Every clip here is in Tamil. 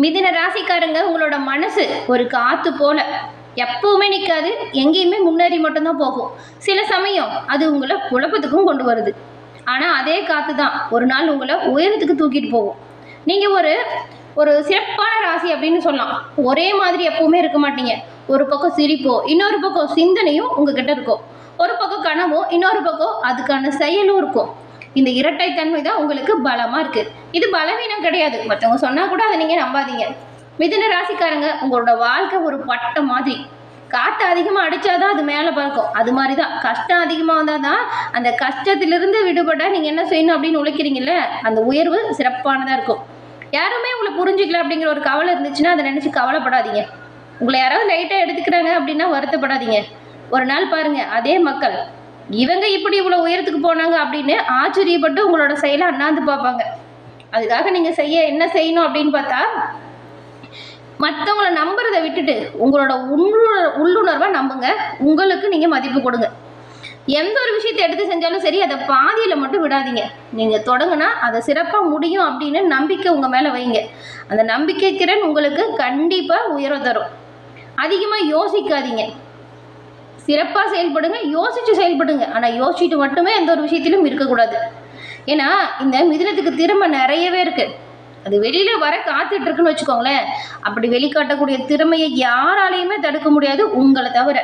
மிதுன ராசிக்காரங்க, உங்களோட மனசு ஒரு காற்று போல எப்பவுமே நிற்காது, எங்கேயுமே முன்னேறி மட்டும்தான் போகும். சில சமயம் அது உங்களை குழப்பத்துக்கும் கொண்டு வருது. ஆனால் அதே காற்று தான் ஒரு நாள் உங்களை உயரத்துக்கு தூக்கிட்டு போகும். நீங்கள் ஒரு சிறப்பான ராசி அப்படின்னு சொல்லலாம். ஒரே மாதிரி எப்பவுமே இருக்க மாட்டீங்க. ஒரு பக்கம் சிரிப்போ, இன்னொரு பக்கம் சிந்தனையும் உங்ககிட்ட இருக்கும். ஒரு பக்கம் கனவும், இன்னொரு பக்கம் அதுக்கான செயலும் இருக்கும். இந்த இரட்டைத்தன்மை தான் உங்களுக்கு பலமாக இருக்குது. இது பலவீனம் கிடையாது. மற்றவங்க சொன்னால் கூட அதை நீங்கள் நம்பாதீங்க. மிதுன ராசிக்காரங்க, உங்களோட வாழ்க்கை ஒரு பட்டம் மாதிரி. காற்று அதிகமாக அடித்தாதான் அது மேலே பறக்கும். அது மாதிரி தான் கஷ்டம் அதிகமாக வந்தால் தான் அந்த கஷ்டத்திலிருந்து விடுபட நீங்கள் என்ன செய்யணும் அப்படின்னு உழைக்கிறீங்களே, அந்த உயர்வு சிறப்பானதாக இருக்கும். யாருமே உங்களை புரிஞ்சிக்கல அப்படிங்கிற ஒரு கவலை இருந்துச்சுன்னா அதை நினச்சி கவலைப்படாதீங்க. உங்களை யாராவது லைட்டாக எடுத்துக்கிறாங்க அப்படின்னா வருத்தப்படாதீங்க. ஒரு நாள் பாருங்கள், அதே மக்கள் இவங்க இப்படி இவ்வளோ உயரத்துக்கு போனாங்க அப்படின்னு ஆச்சரியப்பட்டு உங்களோட செயலை அண்ணாந்து பார்ப்பாங்க. அதுக்காக நீங்கள் என்ன செய்யணும் அப்படின்னு பார்த்தா, மற்றவங்களை நம்புறதை விட்டுட்டு உங்களோட உள்ளுணர்வை நம்புங்க. உங்களுக்கு நீங்கள் மதிப்பு கொடுங்க. எந்த ஒரு விஷயத்தை எடுத்து செஞ்சாலும் சரி, அதை பாதியில் மட்டும் விடாதீங்க. நீங்கள் தொடங்கினா அதை சிறப்பாக முடியும் அப்படின்னு நம்பிக்கை உங்கள் மேலே வைங்க. அந்த நம்பிக்கை திறன் உங்களுக்கு கண்டிப்பாக உயர்வு தரும். அதிகமாக யோசிக்காதீங்க, சிறப்பாக செயல்படுங்க. யோசித்து செயல்படுங்க. ஆனால் யோசிச்சுட்டு மட்டுமே எந்த ஒரு விஷயத்திலும் இருக்கக்கூடாது. ஏன்னா இந்த மிதுனத்துக்கு திறமை நிறையவே இருக்குது. அது வெளியில் வர காத்துட்டு இருக்குன்னு வச்சுக்கோங்களேன். அப்படி வெளிக்காட்டக்கூடிய திறமையை யாராலையுமே தடுக்க முடியாது, உங்களை தவிர.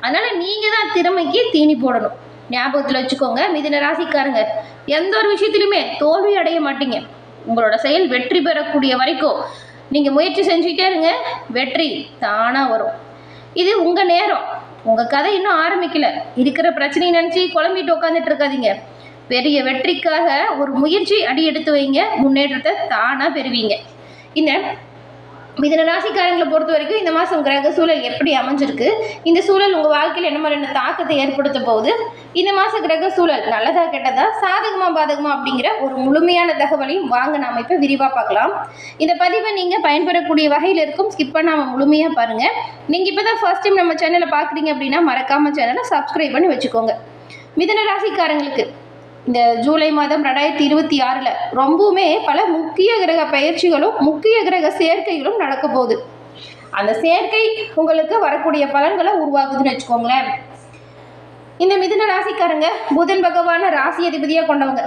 அதனால் நீங்கள் தான் திறமைக்கு தீனி போடணும். ஞாபகத்தில் வச்சுக்கோங்க மிதுன ராசிக்காரங்க, எந்த ஒரு விஷயத்திலுமே தோல்வி அடைய மாட்டீங்க. உங்களோட செயல் வெற்றி பெறக்கூடிய வரைக்கும் நீங்கள் முயற்சி செஞ்சுட்டே இருங்க. வெற்றி தானாக வரும். இது உங்கள் நேரம். உங்கள் கதை இன்னும் ஆரம்பிக்கல. இருக்கிற பிரச்சனையை நினச்சி குழம்பிட்டு உட்காந்துட்டு இருக்காதீங்க. பெரிய வெற்றிக்காக ஒரு முயற்சி அடி எடுத்து வைங்க. முன்னேற்றத்தை தானாக பெறுவீங்க. இந்த மிதுன ராசிக்காரங்களை பொறுத்த வரைக்கும் இந்த மாதம் கிரக சூழல் எப்படி அமைஞ்சிருக்கு, இந்த சூழல் உங்கள் வாழ்க்கையில் என்ன மாதிரியான தாக்கத்தை ஏற்படுத்த போகுது, இந்த மாதம் கிரக சூழல் நல்லதா கெட்டதா, சாதகமா பாதகமா அப்படிங்கிற ஒரு முழுமையான தகவலையும் வாங்க நாம் இப்போ விரிவாக பார்க்கலாம். இந்த பதிவை நீங்கள் பயன்பெறக்கூடிய வகையில் இருக்கும். ஸ்கிப் பண்ணாமல் முழுமையாக பாருங்கள். நீங்கள் இப்போ தான் ஃபர்ஸ்ட் டைம் நம்ம சேனலை பார்க்குறீங்க அப்படின்னா மறக்காமல் சேனலை சப்ஸ்கிரைப் பண்ணி வச்சுக்கோங்க. மிதுன ராசிக்காரங்களுக்கு இந்த ஜூலை மாதம் 2026 ரொம்பவுமே பல முக்கிய கிரக பயிற்சிகளும் முக்கிய கிரக சேர்க்கைகளும் நடக்க போகுது. அந்த சேர்க்கை உங்களுக்கு வரக்கூடிய பலன்களை உருவாக்குதுன்னு வச்சுக்கோங்களேன். இந்த மிதுன ராசிக்காரங்க புதன் பகவான ராசி அதிபதியாக கொண்டவங்க.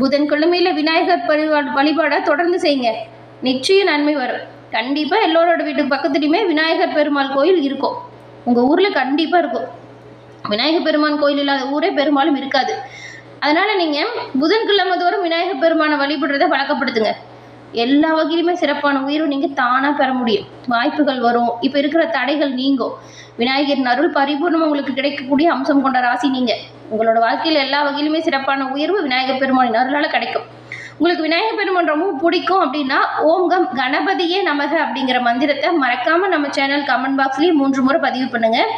புதன் கிழமையில் விநாயகர் வழிபாடை தொடர்ந்து செய்யுங்க. நிச்சயம் நன்மை வரும். கண்டிப்பாக எல்லோரோட வீட்டு பக்கத்துலையுமே விநாயகர் பெருமாள் கோயில் இருக்கும். உங்கள் ஊரில் கண்டிப்பாக இருக்கும். விநாயகர் பெருமான் கோயில் இல்லாத ஊரே பெரும்பாலும் இருக்காது. அதனால் நீங்கள் புதன்கிழமை தோறும் விநாயகர் பெருமானை வழிபடுறதை வழக்கப்படுத்துங்க. எல்லா வகையிலுமே சிறப்பான உயர்வு நீங்கள் தானாக பெற முடியும். வாய்ப்புகள் வரும். இப்போ இருக்கிற தடைகள் நீங்கும். விநாயகரின் அருள் பரிபூர்ணம் உங்களுக்கு கிடைக்கக்கூடிய அம்சம் கொண்ட ராசி நீங்கள். உங்களோட வாழ்க்கையில் எல்லா வகையிலுமே சிறப்பான உயர்வு விநாயகர் பெருமானின் அருளால் கிடைக்கும். உங்களுக்கு விநாயகர் பெருமான் ரொம்ப பிடிக்கும் அப்படின்னா ஓம் கணபதியே நமக அப்படிங்கிற மந்திரத்தை மறக்காமல் நம்ம சேனல் கமெண்ட் பாக்ஸ்லேயும் 3 முறை பதிவு பண்ணுங்கள்.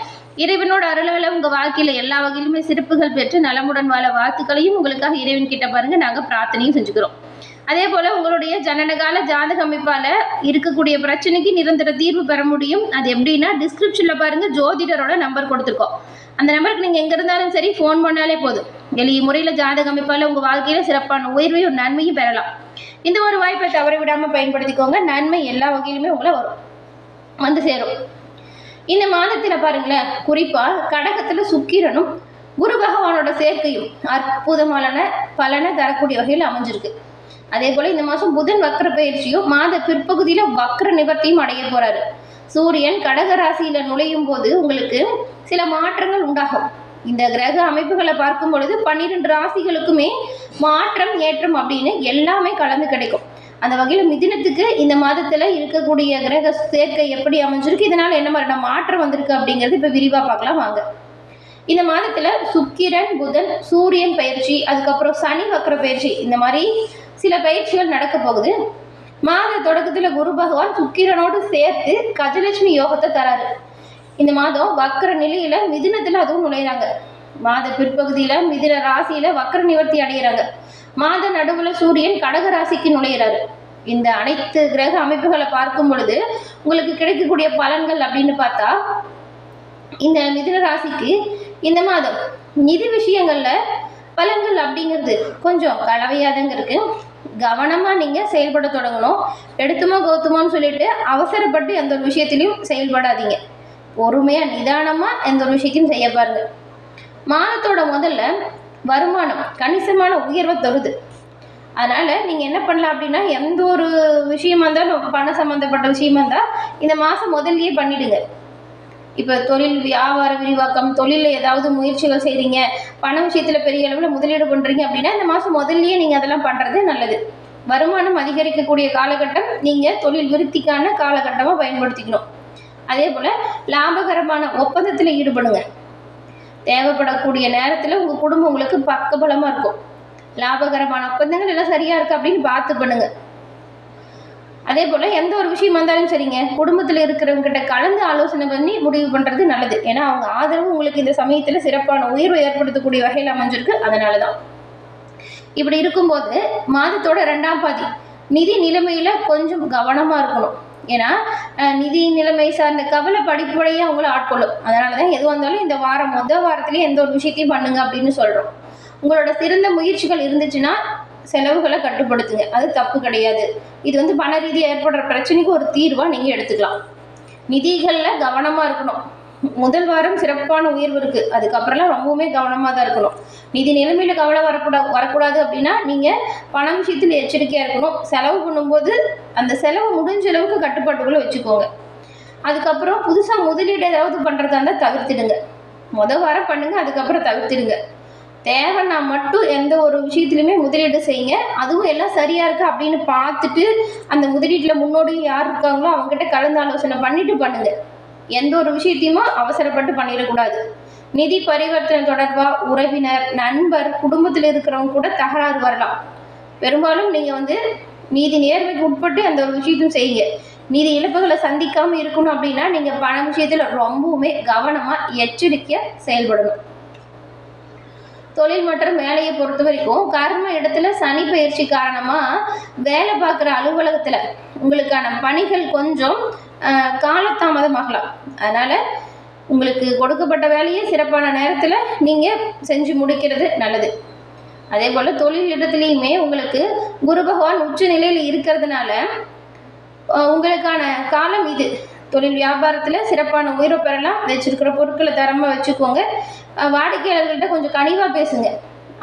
இறைவனோட அருளால் உங்கள் வாழ்க்கையில் எல்லா வகையிலுமே சிறப்புகள் பெற்று நலமுடன் வாழ வாழ்த்துக்களையும் உங்களுக்காக இறைவன் கிட்ட பாருங்கள் நாங்கள் பிரார்த்தனையும் செஞ்சுக்கிறோம். அதே போல் உங்களுடைய ஜனனகால ஜாதக அமைப்பால் இருக்கக்கூடிய பிரச்சனைக்கு நிரந்தர தீர்வு பெற முடியும். அது எப்படின்னா டிஸ்கிரிப்ஷனில் பாருங்கள், ஜோதிடரோட நம்பர் கொடுத்துருக்கோம். அந்த நம்பருக்கு நீங்கள் எங்கே இருந்தாலும் சரி ஃபோன் பண்ணாலே போதும். எளிய முறையில் ஜாதக அமைப்பால் உங்கள் வாழ்க்கையில் சிறப்பான உயர்வையும் நன்மையும் பெறலாம். இந்த ஒரு வாய்ப்பை தவற விடாமல் பயன்படுத்திக்கோங்க. நன்மை எல்லா வகையிலுமே உங்களை வந்து சேரும். இந்த மாதத்தில் பாருங்களேன், குறிப்பாக கடகத்தில் சுக்கிரனும் குரு பகவானோட சேர்க்கையும் அற்புதமான பலனை தரக்கூடிய வகையில் அமைஞ்சிருக்கு. அதே போல் இந்த மாதம் புதன் வக்ர பயிற்சியும் மாத பிற்பகுதியில் வக்ர நிவர்த்தியும் அடைய போகிறாரு. சூரியன் கடக ராசியில் நுழையும் போது உங்களுக்கு சில மாற்றங்கள் உண்டாகும். இந்த கிரக அமைப்புகளை பார்க்கும் பொழுது 12 ராசிகளுக்குமே மாற்றம் ஏற்றம் அப்படின்னு எல்லாமே கலந்து கிடைக்கும். அந்த வகையில் மிதுனத்துக்கு இந்த மாதத்தில் இருக்கக்கூடிய கிரக சேர்க்கை எப்படி அமைஞ்சிருக்கு, இதனால் என்ன மாதிரியான மாற்றம் வந்திருக்கு அப்படிங்கிறது இப்போ விரிவாக பார்க்கலாம் வாங்க. இந்த மாதத்தில் சுக்கிரன் புதன் சூரியன் பயிற்சி, அதுக்கப்புறம் சனி வக்ர பயிற்சி, இந்த மாதிரி சில பயிற்சிகள் நடக்க போகுது. மாத தொடக்கத்தில் குரு பகவான் சுக்கிரனோடு சேர்த்து கஜலட்சுமி யோகத்தை தராரு. இந்த மாதம் வக்ர நிலையில் மிதுனத்தில் அதுவும் நுழையிறாங்க. மாத பிற்பகுதியில் மிதுன ராசியில் வக்ர நிவர்த்தி அடைகிறாங்க. மாத நடுவில் சூரியன் கடக ராசிக்கு நுழையிறாரு. இந்த அனைத்து கிரக அமைப்புகளை பார்க்கும் பொழுது உங்களுக்கு கிடைக்கக்கூடிய பலன்கள் அப்படின்னு பார்த்தா, இந்த மிதுன ராசிக்கு இந்த மாதம் நிதி விஷயங்களில் பலன்கள் அப்படிங்கிறது கொஞ்சம் கலவையாதங்க இருக்கு. கவனமாக நீங்கள் செயல்பட தொடங்கணும். எடுத்துமா கௌத்துமான்னு சொல்லிட்டு அவசரப்பட்டு எந்த ஒரு விஷயத்திலையும் செயல்படாதீங்க. பொறுமையாக நிதானமாக எந்த ஒரு விஷயத்தையும் செய்ய பாருங்க. மாதத்தோட முதல்ல வருமானம் கணிசமான உயர்வை தருது. அதனால் நீங்கள் என்ன பண்ணலாம் அப்படின்னா, எந்த ஒரு விஷயமா இருந்தாலும் பணம் சம்மந்தப்பட்ட விஷயமா இருந்தால் இந்த மாதம் முதல்லையே பண்ணிவிடுங்க. இப்போ தொழில் வியாபார விரிவாக்கம், தொழிலில் ஏதாவது முயற்சிகள் செய்கிறீங்க, பண விஷயத்தில் பெரிய அளவில் முதலீடு பண்ணுறீங்க அப்படின்னா இந்த மாதம் முதல்லையே நீங்கள் அதெல்லாம் பண்ணுறது நல்லது. வருமானம் அதிகரிக்கக்கூடிய காலகட்டம் நீங்கள் தொழில் விருத்திக்கான காலகட்டமாக பயன்படுத்திக்கணும். அதே போல் லாபகரமான ஒப்பந்தத்தில் ஈடுபடுங்க. தேவைப்படக்கூடிய நேரத்தில் உங்கள் குடும்பம் உங்களுக்கு பக்கபலமாக இருக்கும். லாபகரமான ஒப்பந்தங்கள் எல்லாம் சரியாக இருக்குது அப்படின்னு பார்த்து பண்ணுங்கள். அதே போல் எந்த ஒரு விஷயம் வந்தாலும் சரிங்க, குடும்பத்தில் இருக்கிறவங்ககிட்ட கலந்து ஆலோசனை பண்ணி முடிவு பண்ணுறது நல்லது. ஏன்னா அவங்க ஆதரவு உங்களுக்கு இந்த சமயத்தில் சிறப்பான உயர்வை ஏற்படுத்தக்கூடிய வகையில் அமைஞ்சிருக்கு. அதனால தான் இப்படி இருக்கும்போது மாதத்தோட 2ஆம் பாதி நிதி நிலைமையில் கொஞ்சம் கவனமாக இருக்கணும். ஏன்னா நிதி நிலைமை சார்ந்த கவலை படிப்படியாக அவங்கள ஆட்கொள்ளும். அதனால தான் எது வந்தாலும் இந்த முதல் வாரத்துலேயே எந்த ஒரு விஷயத்தையும் பண்ணுங்க அப்படின்னு சொல்கிறோம். உங்களோட சிறந்த முயற்சிகள் இருந்துச்சுன்னா செலவுகளை கட்டுப்படுத்துங்க. அது தப்பு கிடையாது. இது பண ரீதியாக ஏற்படுற பிரச்சனைக்கு ஒரு தீர்வாக நீங்கள் எடுத்துக்கலாம். நிதிகளில் கவனமாக இருக்கணும். முதல் வாரம் சிறப்பான உயர்வு இருக்குது. அதுக்கப்புறம்லாம் ரொம்பவுமே கவனமாக தான் இருக்கணும். நிதி நிலைமையில் கவலை வரக்கூடாது அப்படின்னா நீங்கள் பண விஷயத்தில் எச்சரிக்கையாக இருக்கணும். செலவு பண்ணும்போது அந்த செலவு முடிஞ்ச அளவுக்கு கட்டுப்பாட்டுக்குள்ளே வச்சுக்கோங்க. அதுக்கப்புறம் புதுசாக முதலீடு ஏதாவது பண்ணுறதா இருந்தால் தவிர்த்திடுங்க. முதல் வாரம் பண்ணுங்கள், அதுக்கப்புறம் தவிர்த்திடுங்க. தேவைன்னா மட்டும் எந்த ஒரு விஷயத்துலையுமே முதலீடு செய்யுங்க. அதுவும் எல்லாம் சரியாக இருக்குது அப்படின்னு பார்த்துட்டு அந்த முதலீட்டில் முன்னோடி யார் இருக்காங்களோ அவங்ககிட்ட கலந்து ஆலோசனை பண்ணிட்டு பண்ணுங்க. எந்த ஒரு விஷயத்தையுமே அவசரப்பட்டு பண்ணிடக்கூடாது. நிதி பரிவர்த்தனை தொடர்பாக உறவினர், நண்பர், குடும்பத்தில் இருக்கிறவங்க கூட தகராறு வரலாம். பெரும்பாலும் நீங்கள் நீதி நேர்மைக்கு உட்பட்டு அந்த ஒரு விஷயத்தையும் செய்யுங்க. நிதி இழப்புகளை சந்திக்காமல் இருக்கணும் அப்படின்னா நீங்கள் பண விஷயத்தில் ரொம்பவுமே கவனமாக எச்சரிக்கையாக செயல்படணும். தொழில் மற்றும் வேலையை பொறுத்த வரைக்கும் கர்ம இடத்துல சனி பயிற்சி காரணமாக வேலை பார்க்குற அலுவலகத்தில் உங்களுக்கான பணிகள் கொஞ்சம் காலதாமதமாகலாம். அதனால் உங்களுக்கு கொடுக்கப்பட்ட வேலையை சிறப்பான நேரத்தில் நீங்கள் செஞ்சு முடிக்கிறது நல்லது. அதே போல் தொழில் இடத்துலையுமே உங்களுக்கு குரு பகவான் உச்ச நிலையில் இருக்கிறதுனால உங்களுக்கான காலம் இது. தொழில் வியாபாரத்தில் சிறப்பான உயர்வு பெறலாம். வச்சிருக்கிற பொருட்களை தரமாக வச்சுக்கோங்க. வாடிக்கையாளர்கள்ட்ட கொஞ்சம் கனிவாக பேசுங்க.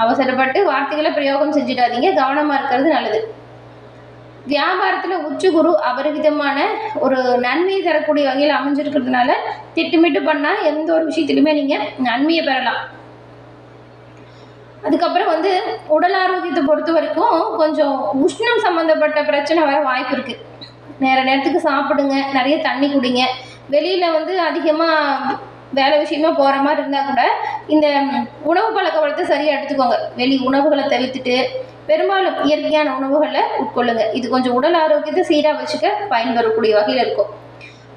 அவசரப்பட்டு வார்த்தைகளை பிரயோகம் செஞ்சிடாதீங்க. கவனமாக இருக்கிறது நல்லது. வியாபாரத்தில் உச்சகுரு அபரிவிதமான ஒரு நன்மையை தரக்கூடிய வகையில் அமைஞ்சிருக்கிறதுனால திட்டமிட்டு பண்ணால் எந்த ஒரு விஷயத்திலுமே நீங்கள் நன்மையை பெறலாம். அதுக்கப்புறம் உடல் ஆரோக்கியத்தை பொறுத்த வரைக்கும் கொஞ்சம் உஷ்ணம் சம்மந்தப்பட்ட பிரச்சனை வர வாய்ப்பு இருக்குது. நேரத்துக்கு சாப்பிடுங்க, நிறைய தண்ணி குடிங்க. வெளியில் அதிகமாக வேலை விஷயமா போகிற மாதிரி இருந்தால் கூட இந்த உணவு பழக்க வளத்தை சரியாக எடுத்துக்கோங்க. வெளி உணவுகளை தவிர்த்துட்டு பெரும்பாலும் இயற்கையான உணவுகளை உட்கொள்ளுங்க. இது கொஞ்சம் உடல் ஆரோக்கியத்தை சீராக வச்சுக்க பயன்பெறக்கூடிய வகையில் இருக்கும்.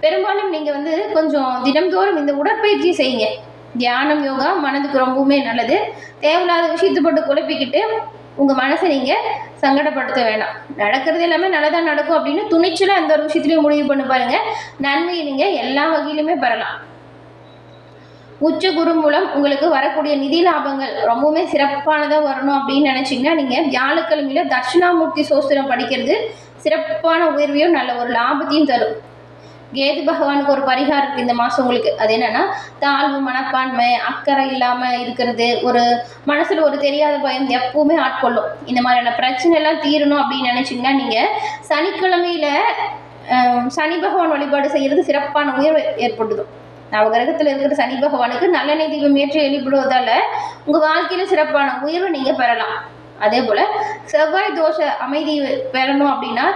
பெரும்பாலும் நீங்கள் கொஞ்சம் தினம்தோறும் இந்த உடற்பயிற்சி செய்யுங்க. தியானம், யோகா மனதுக்கு ரொம்பவுமே நல்லது. தேவையில்லாத விஷயத்தை போட்டு குழப்பிக்கிட்டு உங்கள் மனசை நீங்கள் சங்கடப்படுத்த வேண்டாம். நடக்கிறது எல்லாமே நல்லதாக நடக்கும் அப்படின்னு துணிச்சலாக அந்த ஒரு விஷயத்துலையும் முடிவு பண்ணி பாருங்கள். நன்மையை நீங்கள் எல்லா வகையிலுமே பெறலாம். உச்ச குரு மூலம் உங்களுக்கு வரக்கூடிய நிதி லாபங்கள் ரொம்பவுமே சிறப்பானதாக வரணும் அப்படின்னு நினச்சிங்கன்னா நீங்கள் வியாழக்கிழமையில் தட்சிணாமூர்த்தி சோஸ்திரம் படிக்கிறது சிறப்பான உயர்வையும் நல்ல ஒரு லாபத்தையும் தரும். கேது பகவானுக்கு ஒரு பரிகாரம் இருக்குது இந்த மாதம் உங்களுக்கு. அது என்னென்னா, தாழ்வு மனப்பான்மை, அக்கறை இல்லாமல் இருக்கிறது, ஒரு மனசில் ஒரு தெரியாத பயம் எப்பவுமே ஆட்கொள்ளும். இந்த மாதிரியான பிரச்சனை எல்லாம் தீரணும் அப்படின்னு நினச்சிங்கன்னா நீங்கள் சனிக்கிழமையில் சனி பகவான் வழிபாடு செய்கிறது சிறப்பான உயர்வு ஏற்படுத்தும். நவகிரகத்தில் இருக்கிற சனி பகவானுக்கு நல்லெண்ணெய் தீபம் ஏற்றி எழுப்பிடுவதால் உங்கள் வாழ்க்கையில் சிறப்பான உயர்வு நீங்கள் பெறலாம். அதே போல் செவ்வாய் தோஷ அமைதி பெறணும் அப்படின்னா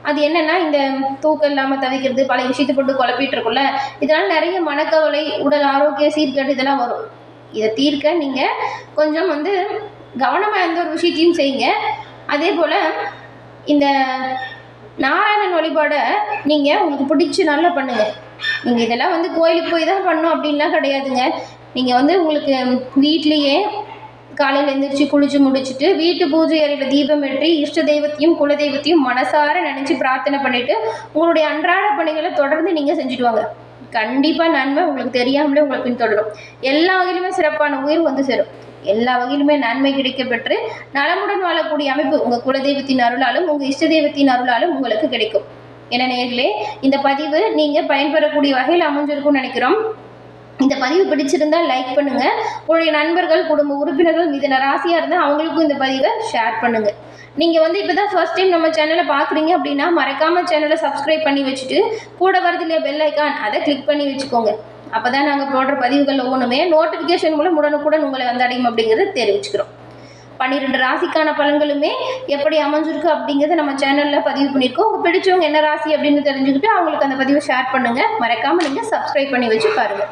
அது என்னென்னா, இந்த தூக்கம் இல்லாமல் தவிக்கிறது, பழைய விஷயத்தை போட்டு குழப்பிட்டு இருக்கும்ல, இதனால் நிறைய மனக்கவலை, உடல் ஆரோக்கிய சீர்கேடு இதெல்லாம் வரும். இதை தீர்க்க நீங்கள் கொஞ்சம் கவனமாக எந்த ஒரு விஷயத்தையும் செய்யுங்க. அதே போல் இந்த நாராயணன் வழிபாடை நீங்கள் உங்களுக்கு பிடிச்சி நல்லா பண்ணுங்கள். நீங்கள் இதெல்லாம் கோயிலுக்கு போய் தான் பண்ணணும் அப்படின்லாம் கிடையாதுங்க. நீங்கள் உங்களுக்கு வீட்லேயே காலையில் எழுந்திரிச்சு குளிச்சு முடிச்சுட்டு வீட்டு பூஜை அறையில் தீபம் ஏற்றி இஷ்ட தெய்வத்தையும் குல தெய்வத்தையும் மனசார நினச்சி பிரார்த்தனை பண்ணிவிட்டு உங்களுடைய அன்றாட பணிகளை தொடர்ந்து நீங்கள் செஞ்சுட்டு வாங்க. கண்டிப்பாக நன்மை உங்களுக்கு தெரியாமலே உங்களை பின்தொடரும். எல்லா வகையிலுமே சிறப்பான உயர்வு சேரும். எல்லா வகையிலுமே நன்மை கிடைக்க பெற்று நலமுடன் வாழக்கூடிய அமைப்பு உங்கள் குலதெய்வத்தின் அருளாலும் உங்கள் இஷ்ட தெய்வத்தின் அருளாலும் உங்களுக்கு கிடைக்கும். என நேயர்களே, இந்த பதிவு நீங்கள் பயன்பெறக்கூடிய வகையில் அமைஞ்சிருக்கும்னு நினைக்கிறோம். இந்த பதிவு பிடிச்சிருந்தா லைக் பண்ணுங்க. உங்களுடைய நண்பர்கள், குடும்ப உறுப்பினர்கள் மிதுன ராசியாக இருந்தால் அவங்களுக்கும் இந்த பதிவை ஷேர் பண்ணுங்க. நீங்கள் இப்போ தான் ஃபர்ஸ்ட் டைம் நம்ம சேனலை பார்க்குறீங்க அப்படின்னா மறக்காமல் சேனலை சப்ஸ்கிரைப் பண்ணி வச்சுட்டு கூட வரது இல்லையா பெல் ஐக்கான், அதை கிளிக் பண்ணி வச்சுக்கோங்க. அப்போ தான் நாங்கள் போடுற பதிவுகள் ஒவ்வொன்றுமே நோட்டிஃபிகேஷன் மூலம் உடனுக்குடன் உங்களை அடையும் அப்படிங்கிறத தெரிவிச்சுக்கிறோம். 12 ராசிக்கான பலன்களுமே எப்படி அமைஞ்சிருக்கு அப்படிங்கிறத நம்ம சேனலில் பதிவு பண்ணியிருக்கோம். உங்கள் பிடிச்சவங்க என்ன ராசி அப்படின்னு தெரிஞ்சுக்கிட்டு அவங்களுக்கு அந்த பதிவை ஷேர் பண்ணுங்கள். மறக்காமல் நீங்கள் சப்ஸ்கிரைப் பண்ணி வச்சு பாருங்கள்.